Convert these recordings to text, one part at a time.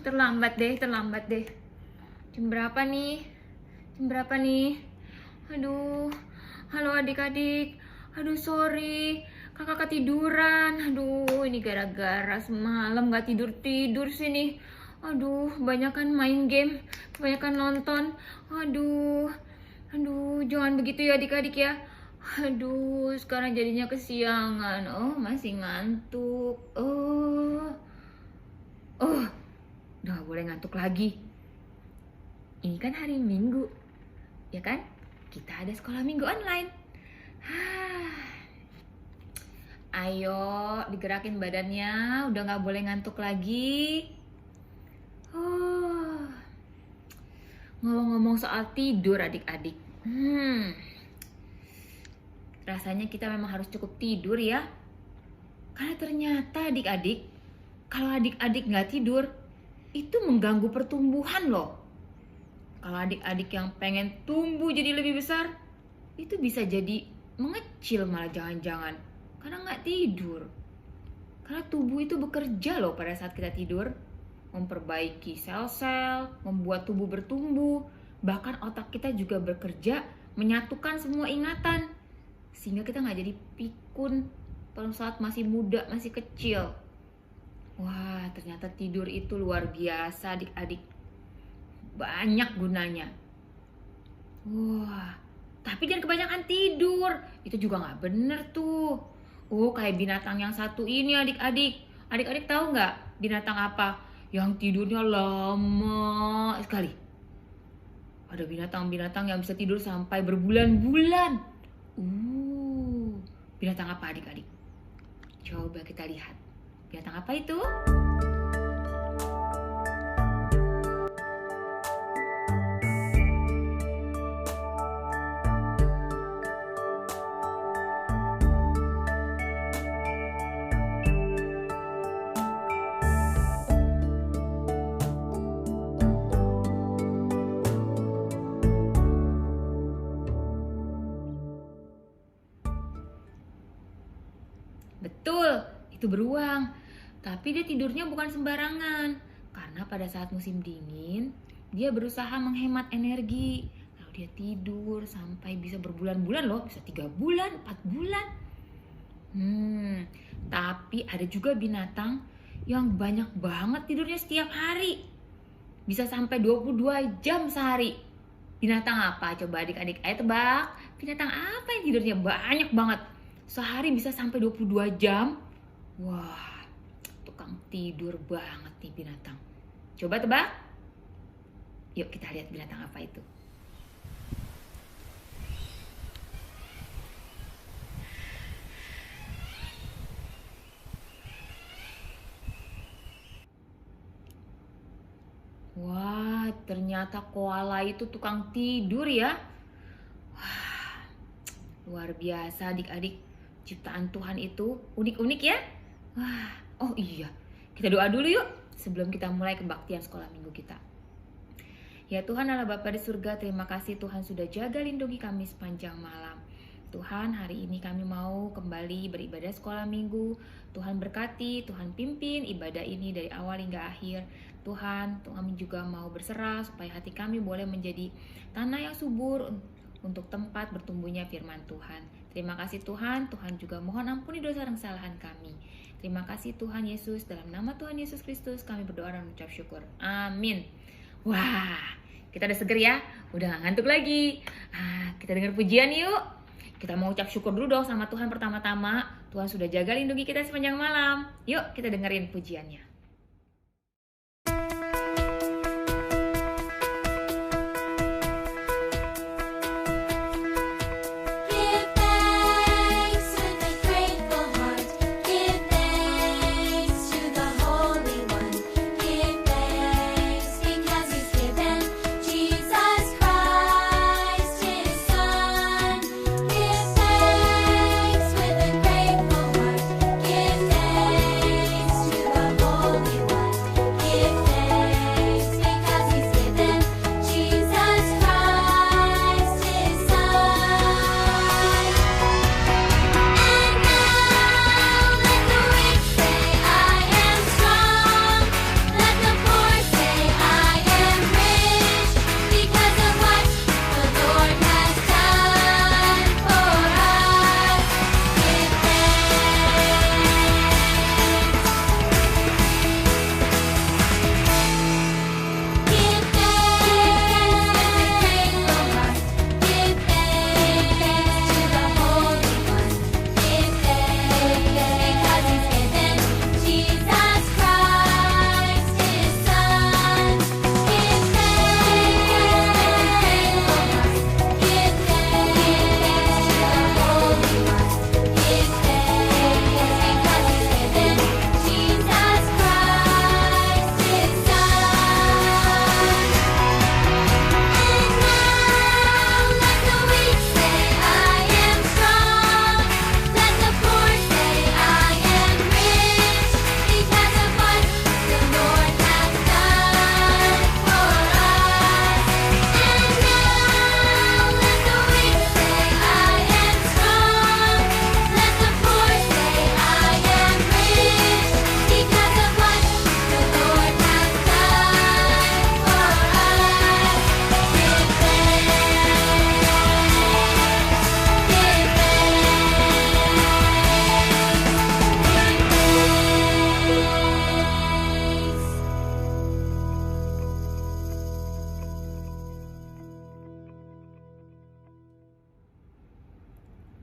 terlambat deh. Jam berapa nih? Aduh, halo adik-adik. Aduh, sorry, kakak ketiduran. Aduh, ini gara-gara semalam gak tidur-tidur sini. Aduh, kebanyakan main game, kebanyakan nonton. Aduh, jangan begitu ya adik-adik ya. Aduh, sekarang jadinya kesiangan. Oh, masih ngantuk. Udah gak boleh ngantuk lagi. Ini kan hari Minggu, ya kan? Kita ada sekolah minggu online. Ayo, digerakin badannya. Udah gak boleh ngantuk lagi. Ngomong-ngomong soal tidur adik-adik. Rasanya kita memang harus cukup tidur ya. Karena ternyata adik-adik, kalau adik-adik gak tidur, itu mengganggu pertumbuhan loh. Kalau adik-adik yang pengen tumbuh jadi lebih besar, itu bisa jadi mengecil malah jangan-jangan. Karena gak tidur. Karena tubuh itu bekerja loh pada saat kita tidur. Memperbaiki sel-sel, membuat tubuh bertumbuh. Bahkan otak kita juga bekerja menyatukan semua ingatan. Sehingga kita gak jadi pikun pada saat masih muda, masih kecil. Wah, ternyata tidur itu luar biasa adik-adik. Banyak gunanya. Wah, tapi jangan kebanyakan tidur. Itu juga gak bener tuh. Kayak binatang yang satu ini adik-adik. Adik-adik tahu gak binatang apa yang tidurnya lama sekali? Ada binatang-binatang yang bisa tidur sampai berbulan-bulan. Binatang apa adik-adik? Coba kita lihat. Binatang apa itu? Betul, itu beruang. Tapi dia tidurnya bukan sembarangan. Karena pada saat musim dingin, dia berusaha menghemat energi. Lalu dia tidur sampai bisa berbulan-bulan loh. Bisa 3 bulan, 4 bulan. Tapi ada juga binatang yang banyak banget tidurnya setiap hari. Bisa sampai 22 jam sehari. Binatang apa? Coba adik-adik ayo tebak. Binatang apa yang tidurnya banyak banget? Sehari bisa sampai 22 jam. Wah, tukang tidur banget nih binatang. Coba tebak. Yuk kita lihat binatang apa itu. Wah, ternyata koala itu tukang tidur ya. Wah, luar biasa adik-adik. Ciptaan Tuhan itu unik-unik ya. Wah, oh iya, kita doa dulu yuk sebelum kita mulai kebaktian sekolah minggu kita. Ya Tuhan Allah Bapa di surga, terima kasih Tuhan sudah jaga lindungi kami sepanjang malam. Tuhan, hari ini kami mau kembali beribadah sekolah minggu. Tuhan berkati, Tuhan pimpin ibadah ini dari awal hingga akhir. Tuhan, kami juga mau berserah supaya hati kami boleh menjadi tanah yang subur untuk tempat bertumbuhnya firman Tuhan. Terima kasih Tuhan, Tuhan juga mohon ampuni dosa dan kesalahan kami. Terima kasih Tuhan Yesus, dalam nama Tuhan Yesus Kristus kami berdoa dan mengucap syukur. Amin. Wah, kita udah seger ya, udah gak ngantuk lagi. Kita dengar pujian yuk. Kita mau ucap syukur dulu dong sama Tuhan pertama-tama. Tuhan sudah jaga lindungi kita sepanjang malam. Yuk kita dengerin pujiannya. Holy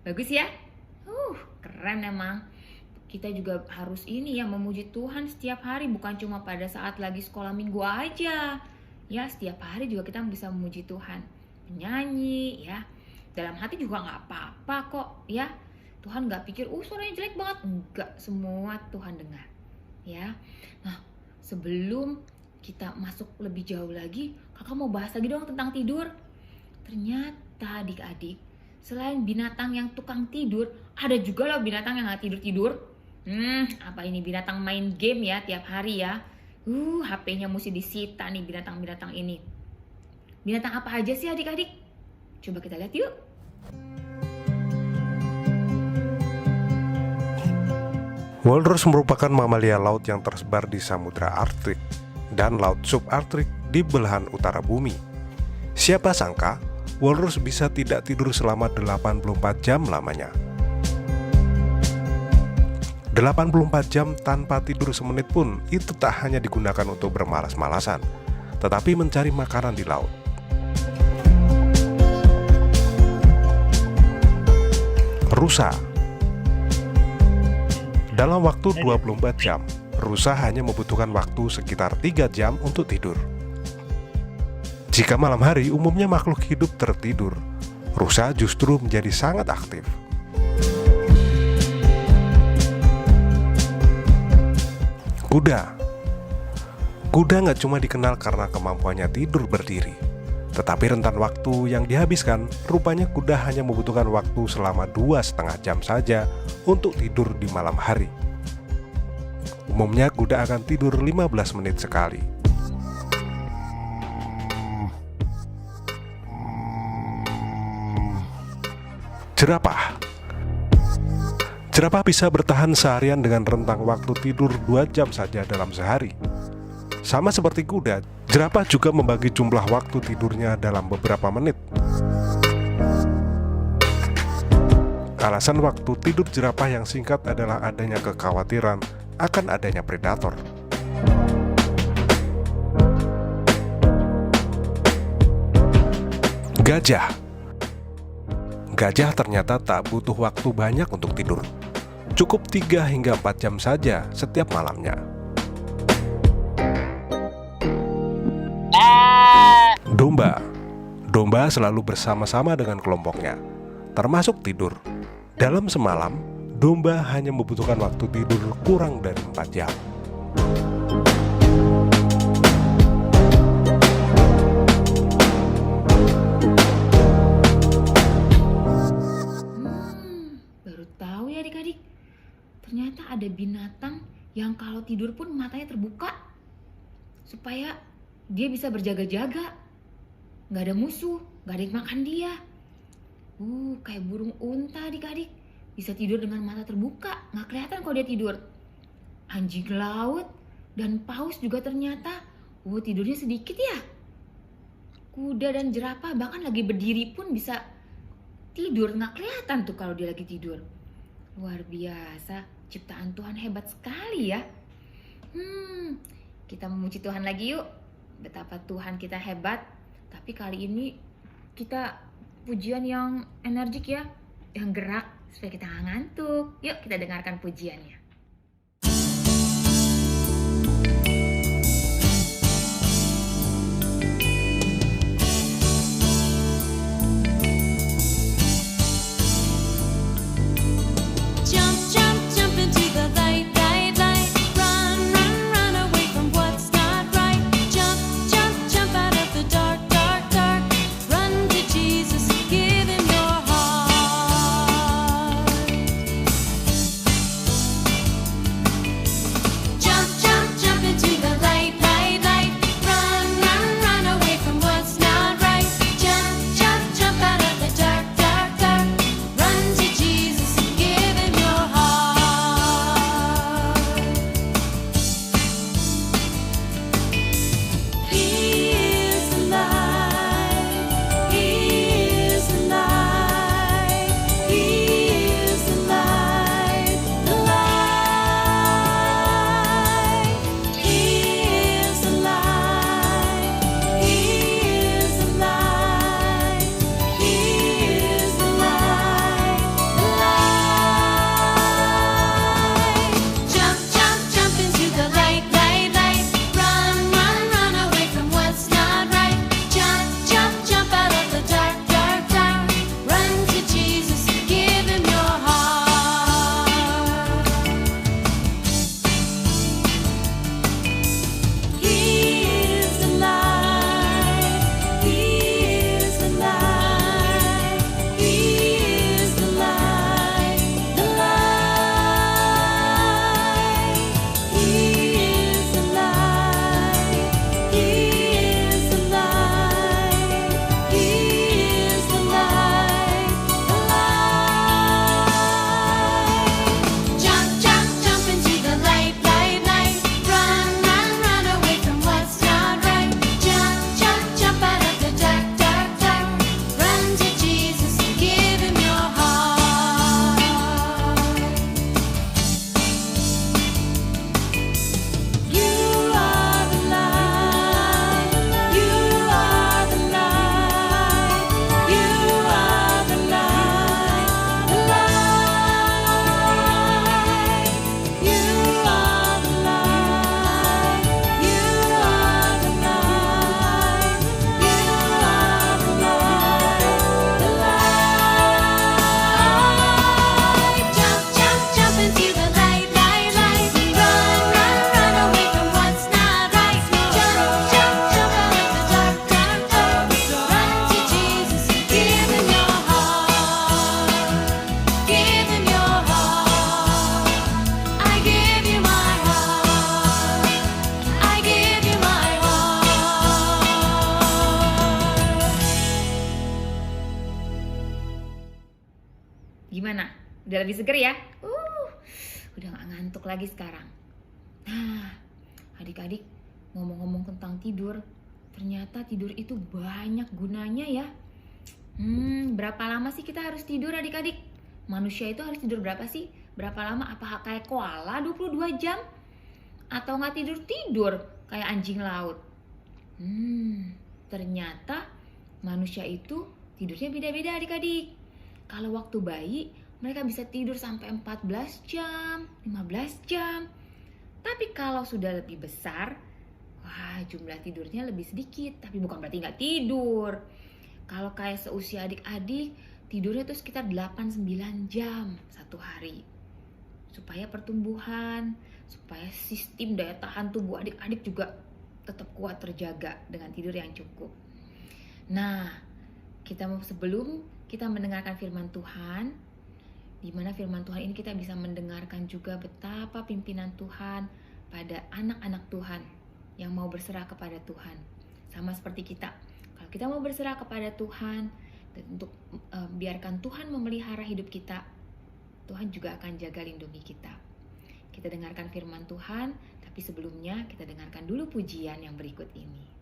Bagus ya? Keren emang. Kita juga harus ini ya, memuji Tuhan setiap hari, bukan cuma pada saat lagi sekolah minggu aja. Ya, setiap hari juga kita bisa memuji Tuhan. Menyanyi ya. Dalam hati juga gak apa-apa kok ya. Tuhan gak pikir, suaranya jelek banget. Enggak, semua Tuhan dengar. Ya. Nah, sebelum kita masuk lebih jauh lagi, kakak mau bahas lagi dong tentang tidur. Ternyata adik-adik, selain binatang yang tukang tidur, ada juga loh binatang yang gak tidur-tidur. Apa ini, binatang main game ya tiap hari ya. HP-nya mesti disita nih binatang-binatang ini. Binatang apa aja sih adik-adik? Coba kita lihat yuk. Walrus merupakan mamalia laut yang tersebar di Samudra Arktik dan Laut Subarktik di belahan utara bumi. Siapa sangka, walrus bisa tidak tidur selama 84 jam lamanya. 84 jam tanpa tidur semenit pun itu tak hanya digunakan untuk bermalas-malasan, tetapi mencari makanan di laut. Rusa. Dalam waktu 24 jam, rusa hanya membutuhkan waktu sekitar 3 jam untuk tidur. Jika malam hari umumnya makhluk hidup tertidur, rusa justru menjadi sangat aktif. Kuda. Kuda nggak cuma dikenal karena kemampuannya tidur berdiri, tetapi rentan waktu yang dihabiskan, rupanya kuda hanya membutuhkan waktu selama 2,5 jam saja untuk tidur di malam hari. Umumnya kuda akan tidur 15 menit sekali. Jerapah. Jerapah bisa bertahan seharian dengan rentang waktu tidur 2 jam saja dalam sehari. Sama seperti kuda, jerapah juga membagi jumlah waktu tidurnya dalam beberapa menit. Alasan waktu tidur jerapah yang singkat adalah adanya kekhawatiran akan adanya predator. Gajah. Gajah ternyata tak butuh waktu banyak untuk tidur. Cukup 3 hingga 4 jam saja setiap malamnya. Domba. Domba selalu bersama-sama dengan kelompoknya, termasuk tidur. Dalam semalam, domba hanya membutuhkan waktu tidur kurang dari 4 jam. Baru tahu ya adik-adik, ternyata ada binatang yang kalau tidur pun matanya terbuka supaya dia bisa berjaga-jaga. Gak ada musuh, gak ada yang makan dia. Kayak burung unta adik-adik, bisa tidur dengan mata terbuka, gak kelihatan kalau dia tidur. Anjing laut dan paus juga ternyata tidurnya sedikit ya. Kuda dan jerapah bahkan lagi berdiri pun bisa tidur, gak kelihatan tuh kalau dia lagi tidur. Luar biasa, ciptaan Tuhan hebat sekali ya. Kita memuji Tuhan lagi yuk. Betapa Tuhan kita hebat. Tapi kali ini kita pujian yang energik ya, yang gerak supaya kita gak ngantuk. Yuk kita dengarkan pujiannya. Udah lebih seger ya? Udah gak ngantuk lagi sekarang. Nah, adik-adik, ngomong-ngomong tentang tidur, ternyata tidur itu banyak gunanya ya. Berapa lama sih kita harus tidur adik-adik? Manusia itu harus tidur berapa sih? Berapa lama? Apa kayak koala 22 jam? Atau nggak tidur-tidur kayak anjing laut? Ternyata manusia itu tidurnya beda-beda adik-adik. Kalau waktu bayi, mereka bisa tidur sampai 14 jam, 15 jam. Tapi kalau sudah lebih besar, wah jumlah tidurnya lebih sedikit. Tapi bukan berarti nggak tidur. Kalau kayak seusia adik-adik, tidurnya tuh sekitar 8-9 jam satu hari. Supaya pertumbuhan, supaya sistem daya tahan tubuh adik-adik juga tetap kuat terjaga dengan tidur yang cukup. Nah, sebelum kita mendengarkan firman Tuhan, di mana firman Tuhan ini kita bisa mendengarkan juga betapa pimpinan Tuhan pada anak-anak Tuhan yang mau berserah kepada Tuhan. Sama seperti kita. Kalau kita mau berserah kepada Tuhan dan untuk biarkan Tuhan memelihara hidup kita, Tuhan juga akan jaga lindungi kita. Kita dengarkan firman Tuhan, tapi sebelumnya kita dengarkan dulu pujian yang berikut ini.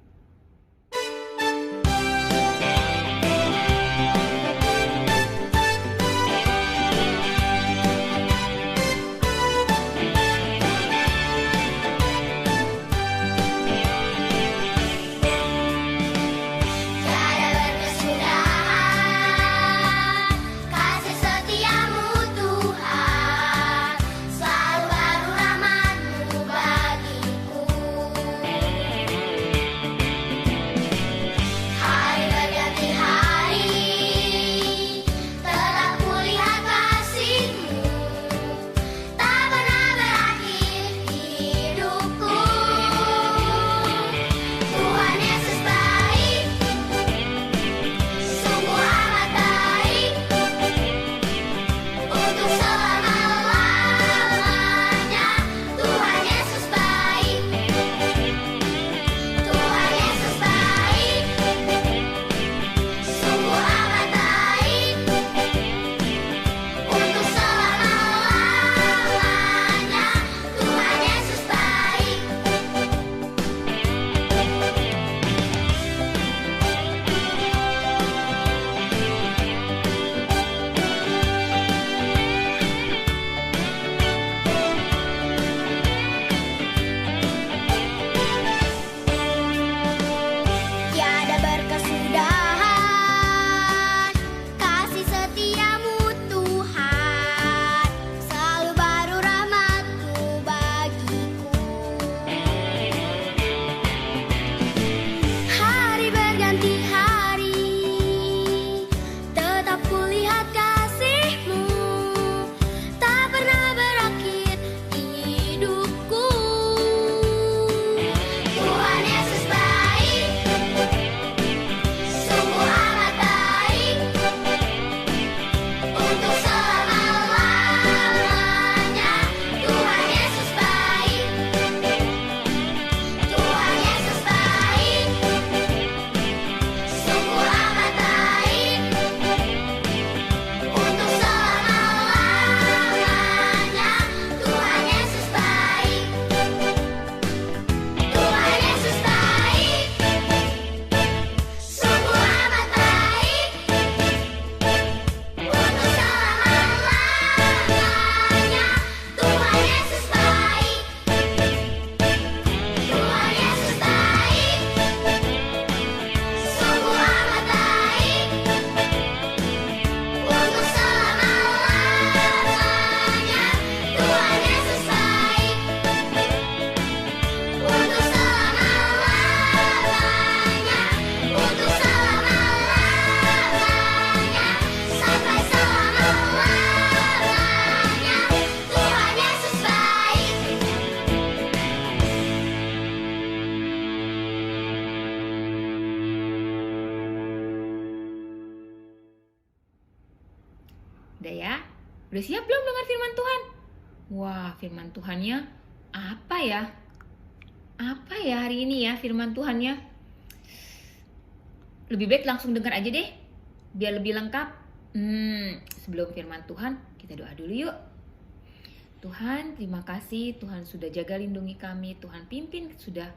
Udah ya? Udah siap belum dengar firman Tuhan? Wah, firman Tuhannya apa ya? Apa ya hari ini ya firman Tuhannya? Lebih baik langsung dengar aja deh, biar lebih lengkap. Sebelum firman Tuhan, kita doa dulu yuk. Tuhan, terima kasih. Tuhan sudah jaga lindungi kami. Tuhan pimpin sudah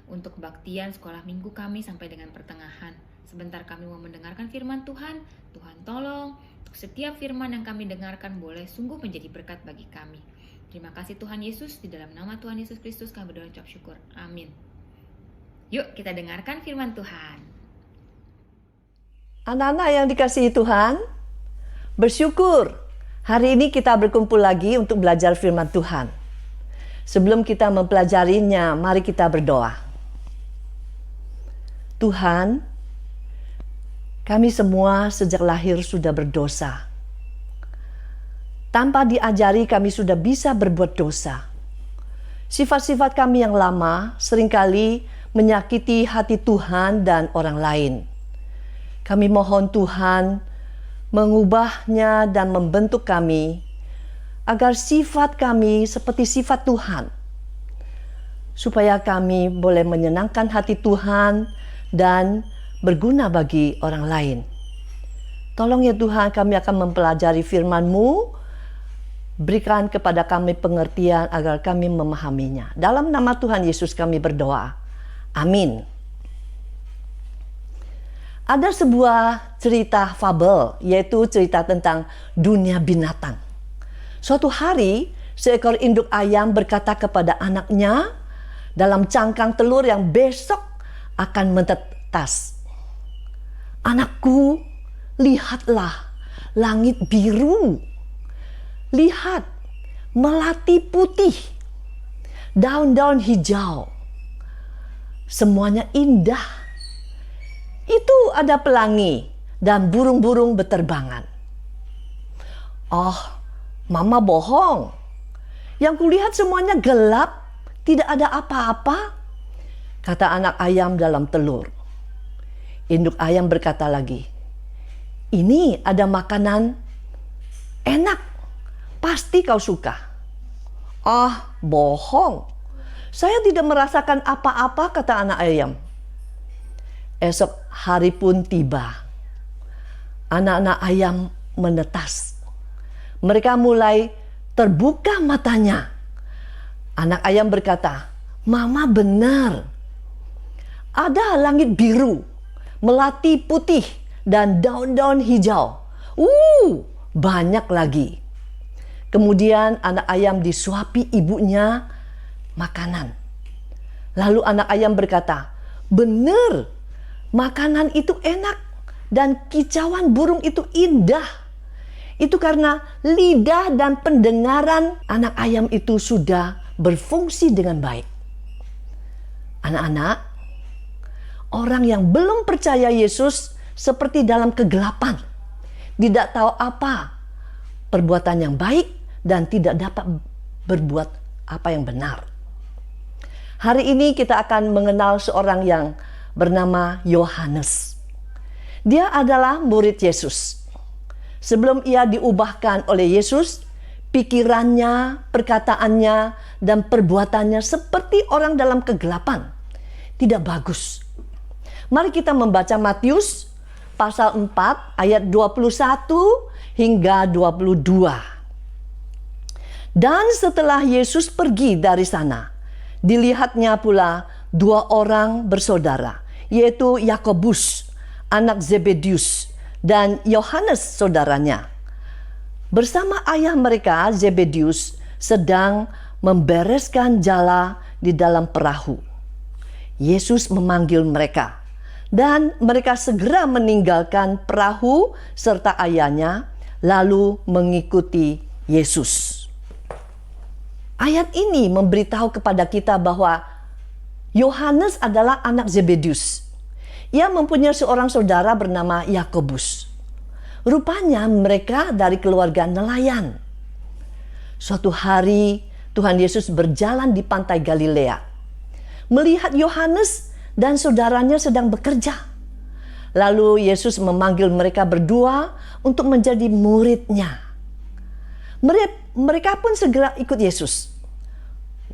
untuk kebaktian sekolah minggu kami sampai dengan pertengahan. Sebentar kami mau mendengarkan firman Tuhan. Tuhan tolong, untuk setiap firman yang kami dengarkan boleh sungguh menjadi berkat bagi kami. Terima kasih Tuhan Yesus. Di dalam nama Tuhan Yesus Kristus kami berdoa ucap syukur. Amin. Yuk kita dengarkan firman Tuhan. Anak-anak yang dikasihi Tuhan, bersyukur hari ini kita berkumpul lagi untuk belajar firman Tuhan. Sebelum kita mempelajarinya, mari kita berdoa. Tuhan, kami semua sejak lahir sudah berdosa. Tanpa diajari kami sudah bisa berbuat dosa. Sifat-sifat kami yang lama seringkali menyakiti hati Tuhan dan orang lain. Kami mohon Tuhan mengubahnya dan membentuk kami agar sifat kami seperti sifat Tuhan, supaya kami boleh menyenangkan hati Tuhan dan berguna bagi orang lain. Tolong ya Tuhan, kami akan mempelajari firman-Mu. Berikan kepada kami pengertian agar kami memahaminya. Dalam nama Tuhan Yesus kami berdoa. Amin. Ada sebuah cerita fabel, yaitu cerita tentang dunia binatang. Suatu hari, seekor induk ayam berkata kepada anaknya dalam cangkang telur yang besok akan menetas. Anakku, lihatlah langit biru. Lihat, melati putih, daun-daun hijau. Semuanya indah. Itu ada pelangi dan burung-burung berterbangan. Oh, Mama bohong. Yang kulihat semuanya gelap, tidak ada apa-apa, kata anak ayam dalam telur. Induk ayam berkata lagi, ini ada makanan enak, pasti kau suka. Ah, bohong. Saya tidak merasakan apa-apa, kata anak ayam. Esok hari pun tiba. Anak-anak ayam menetas. Mereka mulai terbuka matanya. Anak ayam berkata, Mama benar. Ada langit biru, melati putih, dan daun-daun hijau. Banyak lagi. Kemudian anak ayam disuapi ibunya makanan. Lalu anak ayam berkata, benar, makanan itu enak dan kicauan burung itu indah. Itu karena lidah dan pendengaran anak ayam itu sudah berfungsi dengan baik. Anak-anak, orang yang belum percaya Yesus seperti dalam kegelapan. Tidak tahu apa perbuatan yang baik dan tidak dapat berbuat apa yang benar. Hari ini kita akan mengenal seorang yang bernama Yohanes. Dia adalah murid Yesus. Sebelum ia diubahkan oleh Yesus, pikirannya, perkataannya, dan perbuatannya seperti orang dalam kegelapan. Tidak bagus. Mari kita membaca Matius pasal 4 ayat 21 hingga 22. Dan setelah Yesus pergi dari sana, dilihatnya pula dua orang bersaudara, yaitu Yakobus, anak Zebedius, dan Yohanes saudaranya. Bersama ayah mereka, Zebedius, sedang membereskan jala di dalam perahu. Yesus memanggil mereka, dan mereka segera meninggalkan perahu serta ayahnya, lalu mengikuti Yesus. Ayat ini memberitahu kepada kita bahwa Yohanes adalah anak Zebedius. Ia mempunyai seorang saudara bernama Yakobus. Rupanya mereka dari keluarga nelayan. Suatu hari Tuhan Yesus berjalan di pantai Galilea, melihat Yohanes dan saudaranya sedang bekerja. Lalu Yesus memanggil mereka berdua untuk menjadi murid-Nya. Mereka pun segera ikut Yesus.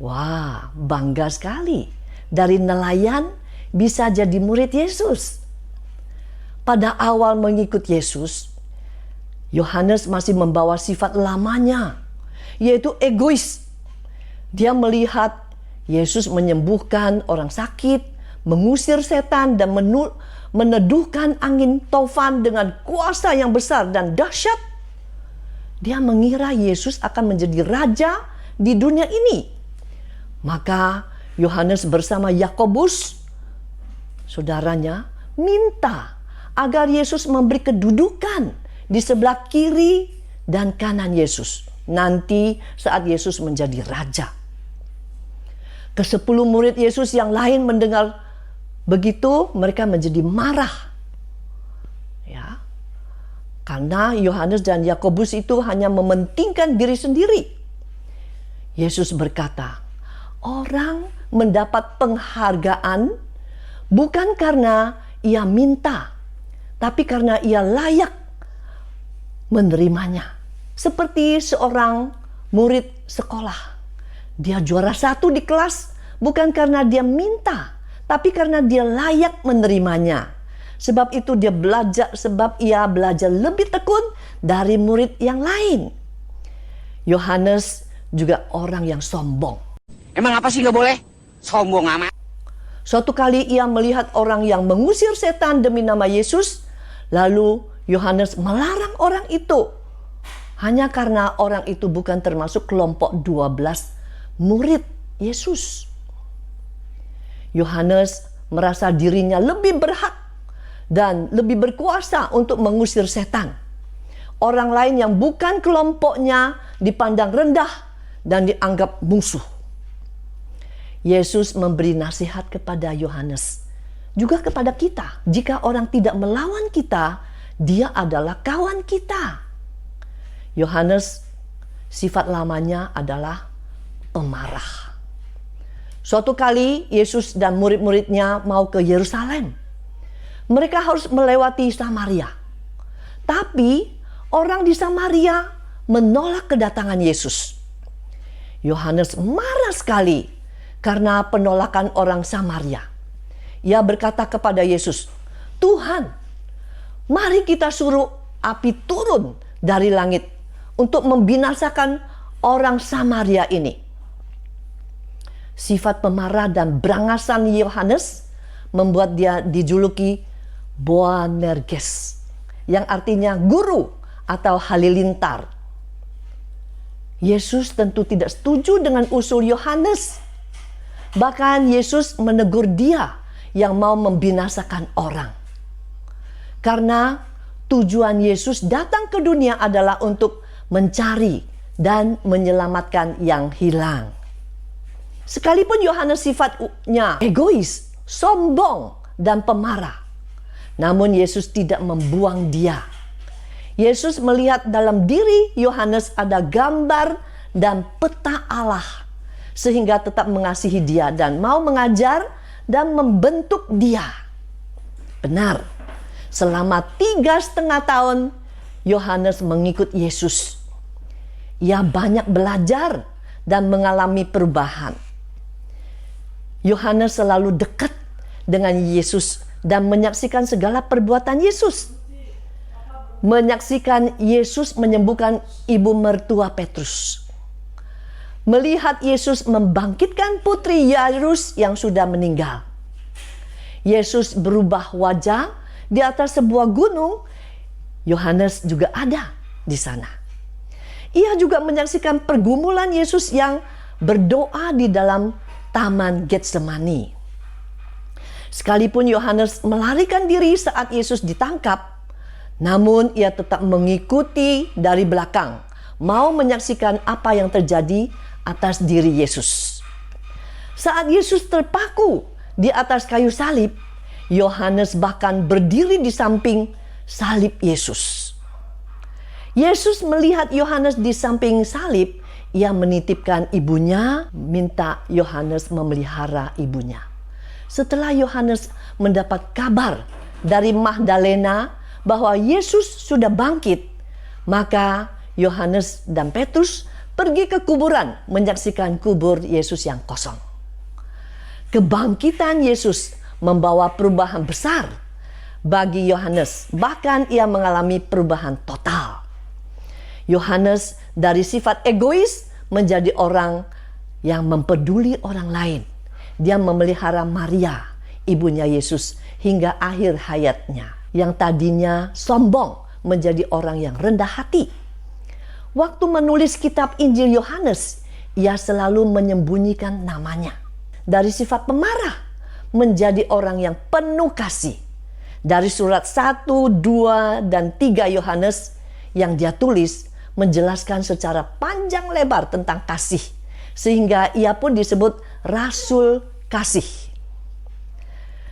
Wah, bangga sekali. Dari nelayan bisa jadi murid Yesus. Pada awal mengikut Yesus, Yohanes masih membawa sifat lamanya, yaitu egois. Dia melihat Yesus menyembuhkan orang sakit, mengusir setan, dan meneduhkan angin taufan dengan kuasa yang besar dan dahsyat. Dia mengira Yesus akan menjadi raja di dunia ini. Maka Yohanes bersama Yakobus, saudaranya, minta agar Yesus memberi kedudukan di sebelah kiri dan kanan Yesus nanti saat Yesus menjadi raja. Ke-10 murid Yesus yang lain mendengar begitu, mereka menjadi marah. Ya. Karena Yohanes dan Yakobus itu hanya mementingkan diri sendiri. Yesus berkata, orang mendapat penghargaan bukan karena ia minta, tapi karena ia layak menerimanya. Seperti seorang murid sekolah. Dia juara 1 di kelas bukan karena dia minta, tapi karena dia layak menerimanya. Sebab itu ia belajar lebih tekun dari murid yang lain. Yohanes juga orang yang sombong. Emang apa sih nggak boleh? Sombong amat. Suatu kali ia melihat orang yang mengusir setan demi nama Yesus, lalu Yohanes melarang orang itu. Hanya karena orang itu bukan termasuk kelompok 12 murid Yesus. Yohanes merasa dirinya lebih berhak dan lebih berkuasa untuk mengusir setan. Orang lain yang bukan kelompoknya dipandang rendah dan dianggap musuh. Yesus memberi nasihat kepada Yohanes, juga kepada kita. Jika orang tidak melawan kita, dia adalah kawan kita. Yohanes, sifat lamanya adalah pemarah. Suatu kali Yesus dan murid-muridnya mau ke Yerusalem. Mereka harus melewati Samaria. Tapi orang di Samaria menolak kedatangan Yesus. Yohanes marah sekali karena penolakan orang Samaria. Ia berkata kepada Yesus, "Tuhan, mari kita suruh api turun dari langit untuk membinasakan orang Samaria ini." Sifat pemarah dan berangasan Yohanes membuat dia dijuluki Boanerges, yang artinya guru atau halilintar. Yesus tentu tidak setuju dengan usul Yohanes. Bahkan Yesus menegur dia yang mau membinasakan orang. Karena tujuan Yesus datang ke dunia adalah untuk mencari dan menyelamatkan yang hilang. Sekalipun Yohanes sifatnya egois, sombong, dan pemarah, namun Yesus tidak membuang dia. Yesus melihat dalam diri Yohanes ada gambar dan peta Allah, sehingga tetap mengasihi dia dan mau mengajar dan membentuk dia. Benar, selama 3,5 tahun Yohanes mengikut Yesus. Ia banyak belajar dan mengalami perubahan. Yohanes selalu dekat dengan Yesus dan menyaksikan segala perbuatan Yesus. Menyaksikan Yesus menyembuhkan ibu mertua Petrus. Melihat Yesus membangkitkan putri Yairus yang sudah meninggal. Yesus berubah wajah di atas sebuah gunung. Yohanes juga ada di sana. Ia juga menyaksikan pergumulan Yesus yang berdoa di dalam Taman Getsemani. Sekalipun Yohanes melarikan diri saat Yesus ditangkap, namun ia tetap mengikuti dari belakang, mau menyaksikan apa yang terjadi atas diri Yesus. Saat Yesus terpaku di atas kayu salib, Yohanes bahkan berdiri di samping salib Yesus. Yesus melihat Yohanes di samping salib. Ia menitipkan ibunya, minta Yohanes memelihara ibunya. Setelah Yohanes mendapat kabar dari Magdalena bahwa Yesus sudah bangkit, maka Yohanes dan Petrus pergi ke kuburan menyaksikan kubur Yesus yang kosong. Kebangkitan Yesus membawa perubahan besar bagi Yohanes, bahkan ia mengalami perubahan total. Yohanes dari sifat egois menjadi orang yang mempeduli orang lain. Dia memelihara Maria, ibunya Yesus, hingga akhir hayatnya. Yang tadinya sombong menjadi orang yang rendah hati. Waktu menulis kitab Injil Yohanes, ia selalu menyembunyikan namanya. Dari sifat pemarah menjadi orang yang penuh kasih. Dari surat 1, 2, dan 3 Yohanes yang dia tulis menjelaskan secara panjang lebar tentang kasih. Sehingga ia pun disebut Rasul Kasih.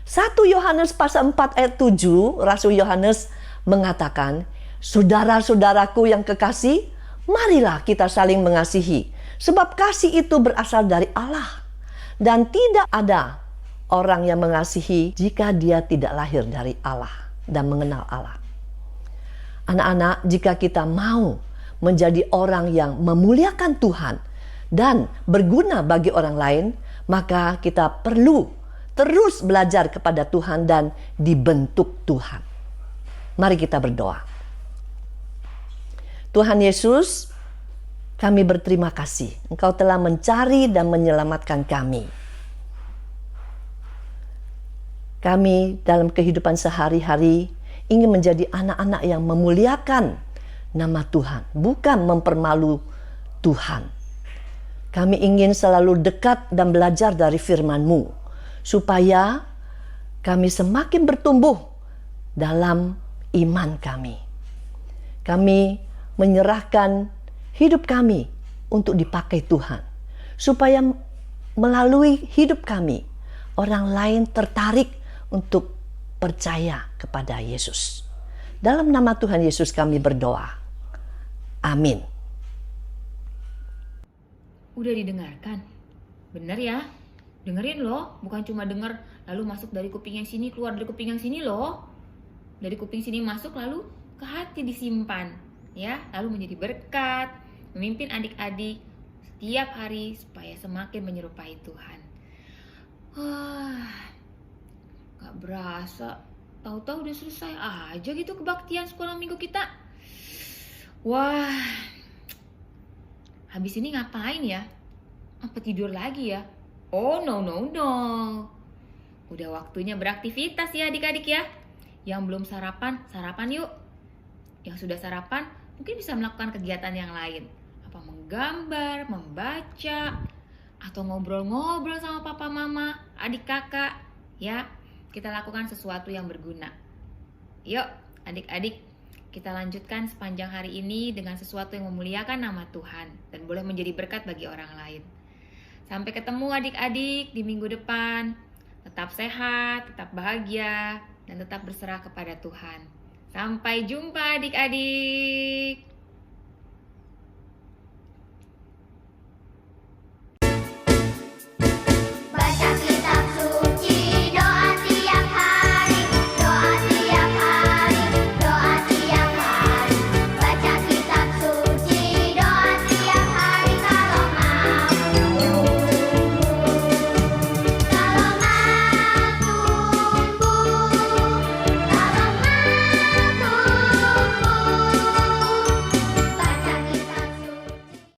1 Yohanes pasal 4 ayat 7, Rasul Yohanes mengatakan, "Saudara-saudaraku yang kekasih, marilah kita saling mengasihi. Sebab kasih itu berasal dari Allah. Dan tidak ada orang yang mengasihi jika dia tidak lahir dari Allah dan mengenal Allah." Anak-anak, jika kita mau menjadi orang yang memuliakan Tuhan dan berguna bagi orang lain, maka kita perlu terus belajar kepada Tuhan dan dibentuk Tuhan. Mari kita berdoa. Tuhan Yesus, kami berterima kasih. Engkau telah mencari dan menyelamatkan kami. Kami dalam kehidupan sehari-hari ingin menjadi anak-anak yang memuliakan nama Tuhan, bukan mempermalu Tuhan. Kami ingin selalu dekat dan belajar dari firman-Mu, supaya kami semakin bertumbuh dalam iman kami. Kami menyerahkan hidup kami untuk dipakai Tuhan, supaya melalui hidup kami, orang lain tertarik untuk percaya kepada Yesus. Dalam nama Tuhan Yesus kami berdoa. Amin. Udah didengarkan? Bener ya? Dengerin loh, bukan cuma denger lalu masuk dari kuping yang sini, keluar dari kuping yang sini loh. Dari kuping sini masuk lalu ke hati disimpan, ya, lalu menjadi berkat, memimpin adik-adik setiap hari supaya semakin menyerupai Tuhan. Gak berasa, tahu-tahu udah selesai aja gitu kebaktian sekolah minggu kita. Wah, habis ini ngapain ya? Apa tidur lagi ya? Oh no. Udah waktunya beraktivitas ya adik-adik ya. Yang belum sarapan, sarapan yuk. Yang sudah sarapan, mungkin bisa melakukan kegiatan yang lain. Apa menggambar, membaca, atau ngobrol-ngobrol sama papa mama, adik kakak. Ya, kita lakukan sesuatu yang berguna. Yuk adik-adik, kita lanjutkan sepanjang hari ini dengan sesuatu yang memuliakan nama Tuhan dan boleh menjadi berkat bagi orang lain. Sampai ketemu adik-adik di minggu depan. Tetap sehat, tetap bahagia, dan tetap berserah kepada Tuhan. Sampai jumpa adik-adik.